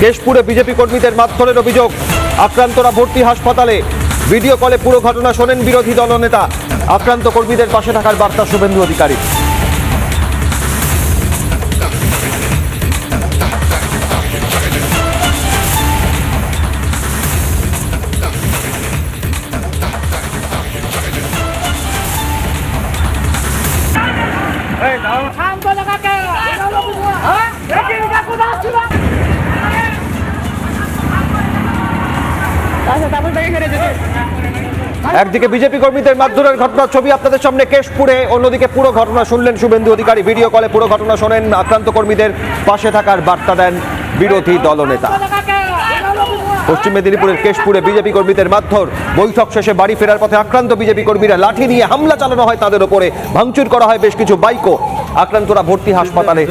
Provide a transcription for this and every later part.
কেশপুরে BJP কর্মীদের মারধরের অভিযোগ, আক্রান্তরা ভর্তি হাসপাতালে। ভিডিও কলে পুরো ঘটনা শোনেন বিরোধী দলনেতা। আক্রান্ত কর্মীদের পাশে থাকার বার্তা শুভেন্দু অধিকারী। একদিকে বিজেপি কর্মীদের মারধরের ঘটনার ছবি আপনাদের সামনে কেশপুরে, অন্যদিকে পুরো ঘটনা শুনলেন শুভেন্দু অধিকারী। ভিডিও কলে পুরো ঘটনা শোনেন, আক্রান্ত কর্মীদের পাশে থাকার বার্তা দেন বিরোধী দলনেতা। পশ্চিম মেদিনীপুরের কেশপুরে বিজেপি কর্মীদের মারধর, বৈঠক শেষে বাড়ি ফেরার পথে আক্রান্ত বিজেপি কর্মীরা লাঠি নিয়ে হামলা চালানো হয় তাদের ওপরে, ভাঙচুর করা হয় বেশ কিছু বাইকও। আক্রান্তরা ভর্তি হাসপাতালে,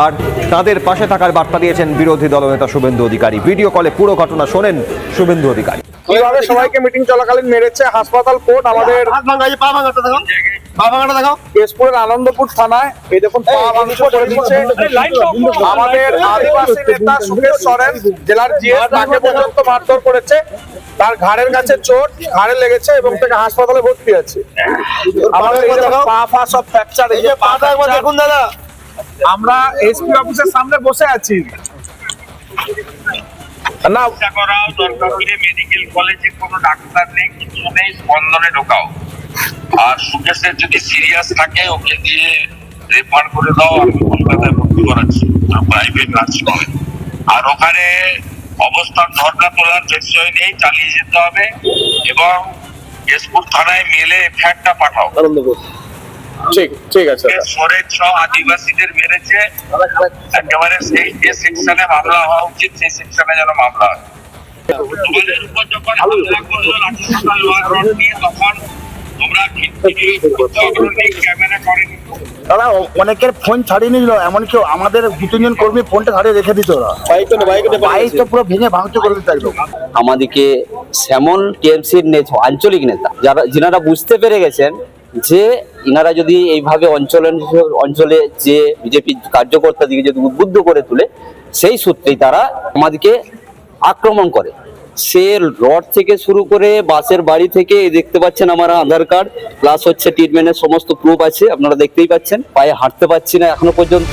আর তাদের পাশে থাকার বার্তা দিয়েছেন বিরোধী দলনেতা শুভেন্দু অধিকারী। ভিডিও কলে পুরো ঘটনা শোনেন শুভেন্দু অধিকারী। কিভাবে সবাইকে মিটিং চলাকালীন মেরেছে হাসপাতাল কোর্ট আমাদের কেশপুরের আনন্দপুর থানায়। এই দেখুন পা ভাঙচুর করে দিচ্ছে আমাদের আদিবাসী নেতা সুকেশ সরেন, জেলার জিএস, তাকে পর্যন্ত মারধর করেছে। তার ঘাড়ের কাছে চোট, ঘাড়ে লেগেছে এবং তাকে হাসপাতালে ভর্তি আছে। আমাদের পা ফা সব ফ্র্যাকচার। এই যে পাটা একবার দেখুন দাদা, আমরা এসপি অফিসের সামনে বসে আছি না। করাও দরকার হলে মেডিকেল কলেজে কোনো ডাক্তার নেই, কিছু নেই, স্পন্দনে ঢোকাও। আর সুকেশের যদি সিরিয়াস থাকে ওকে দিয়ে রেফার করে দাও, আমি কলকাতায় ভর্তি করাচ্ছি প্রাইভেট নার্সিংহোমে। আর ওখানে অবস্থান ধর্ণা তোলার বিষয় নেই, চালিয়ে যেতে হবে। এবং কেশপুর থানায় মেলে এফআইআরটা পাঠাও। ঠিক আছে। সরেজ সহ আদিবাসীদের মেরেছে, একেবারে সেই যে সেকশনে মামলা হওয়া উচিত সেই সেকশনে যেন মামলা হয়। তোমাদের উপর যখন হামলা করলো লাঠি সোটা লোহার রড নিয়ে, তখন তোমরা ক্যামেরা করেনি। দাদা অনেকের ফোন ছাড়িয়ে নিল, এমনকি আমাদের দু তিনজন কর্মী ফোনটা ছাড়িয়ে রেখে দিত। ওরা বাইক তো পুরো ভেঙে ভাঙচুর করে দিতে একদম। আমাদেরকে শ্যামল টিএমসির আঞ্চলিক নেতা যিনারা বুঝতে পেরে গেছেন যে ইনারা যদি এইভাবে অঞ্চলে যে বিজেপি কার্যকর্তাদিকে যদি উদ্বুদ্ধ করে তুলে, সেই সূত্রেই তারা আমাদেরকে আক্রমণ করে। সে রড থেকে শুরু করে বাসের বাড়ি থেকে, দেখতে পাচ্ছেন আমার আধার কার্ড প্লাস হচ্ছে ট্রিটমেন্টের সমস্ত প্রুফ আছে, আপনারা দেখতেই পাচ্ছেন। পায়ে হাঁটতে পারছি না এখনো পর্যন্ত।